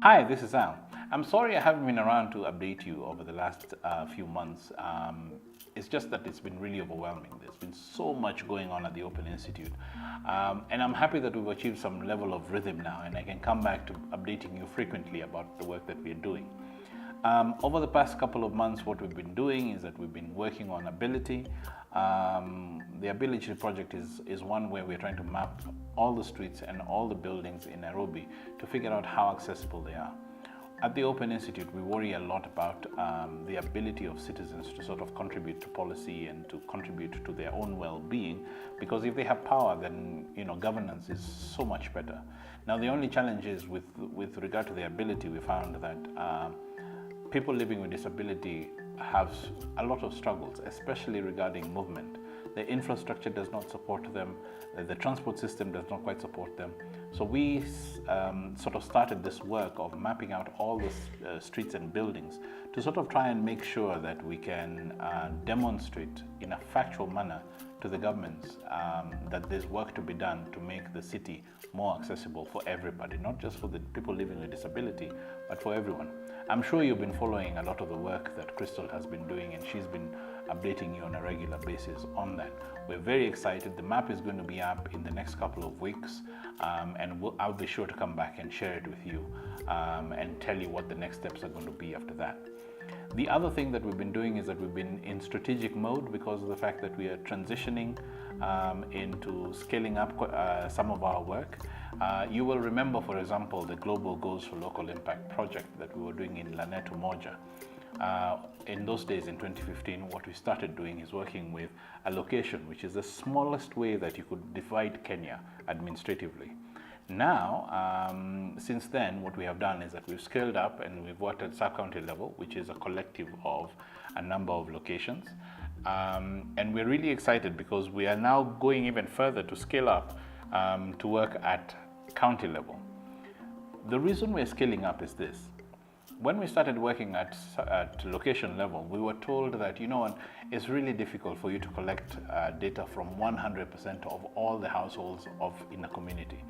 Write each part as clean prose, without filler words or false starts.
Hi, this is Al. I'm sorry I haven't been around to update you over the last few months. It's just that it's been really overwhelming. There's been so much going on at the Open Institute. And I'm happy that we've achieved some level of rhythm now, and I can come back to updating you frequently about the work that we're doing. Over the past couple of months, what we've been doing is that we've been working on Ability. The Ability project is one where we're trying to map all the streets and all the buildings in Nairobi to figure out how accessible they are. At the Open Institute, we worry a lot about the ability of citizens to sort of contribute to policy and to contribute to their own well-being, because if they have power, then governance is so much better. Now, the only challenge is with regard to the ability, we found that people living with disability have a lot of struggles, especially regarding movement. The infrastructure does not support them, the transport system does not quite support them. So we sort of started this work of mapping out all the streets and buildings to sort of try and make sure that we can demonstrate in a factual manner to the governments that there's work to be done to make the city more accessible for everybody, not just for the people living with disability, but for everyone. I'm sure you've been following a lot of the work that Crystal has been doing, and she's been updating you on a regular basis on that. We're very excited. The map is going to be up in the next couple of weeks, and I'll be sure to come back and share it with you and tell you what the next steps are going to be after that. The other thing that we've been doing is that we've been in strategic mode because of the fact that we are transitioning into scaling up some of our work. You will remember, for example, the Global Goals for Local Impact project that we were doing in Laneto Moja. In those days, in 2015, what we started doing is working with a location, which is the smallest way that you could divide Kenya administratively. Now, since then, what we have done is that we've scaled up and we've worked at sub-county level, which is a collective of a number of locations. And we're really excited because we are now going even further to scale up to work at county level. The reason we're scaling up is this. When we started working at location level, we were told that, it's really difficult for you to collect data from 100% of all the households in a community.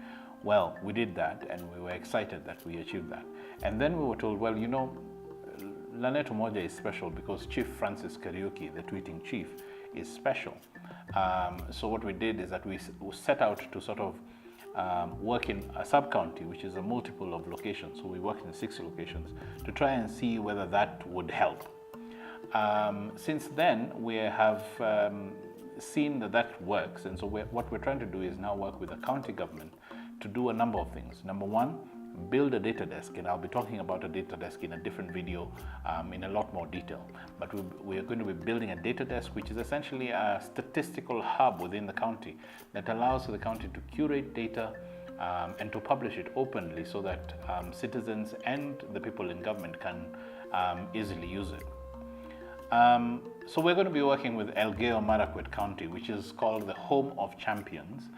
Well, we did that, and we were excited that we achieved that. And then we were told, well, Laneto Moja is special because Chief Francis Kariuki, the tweeting chief, is special. So what we did is that we set out to sort of work in a sub-county, which is a multiple of locations. So we worked in 6 locations to try and see whether that would help. Since then, we have seen that works. And so what we're trying to do is now work with the county government to do a number of things. Number one, build a data desk, and I'll be talking about a data desk in a different video in a lot more detail. But we are going to be building a data desk, which is essentially a statistical hub within the county that allows the county to curate data and to publish it openly so that citizens and the people in government can easily use it. So we're going to be working with Elgeyo Marakwet County, which is called the Home of Champions.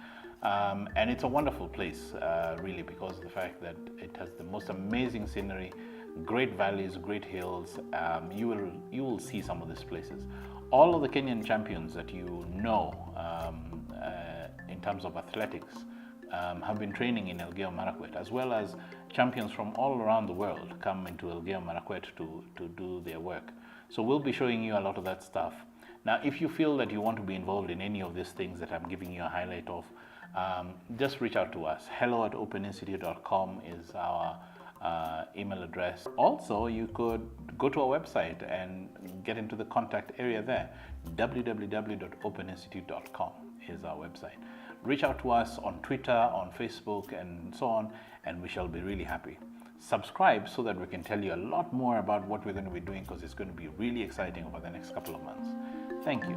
And it's a wonderful place, really, because of the fact that it has the most amazing scenery, great valleys, great hills. You will see some of these places. All of the Kenyan champions that you know in terms of athletics have been training in Elgeyo Marakwet, as well as champions from all around the world come into Elgeyo Marakwet to do their work. So we'll be showing you a lot of that stuff. Now, if you feel that you want to be involved in any of these things that I'm giving you a highlight of, just reach out to us. hello@openinstitute.com is our email address. Also, you could go to our website and get into the contact area there. www.openinstitute.com is our website. Reach out to us on Twitter, on Facebook, and so on, and we shall be really happy. Subscribe so that we can tell you a lot more about what we're going to be doing, because it's going to be really exciting over the next couple of months. Thank you.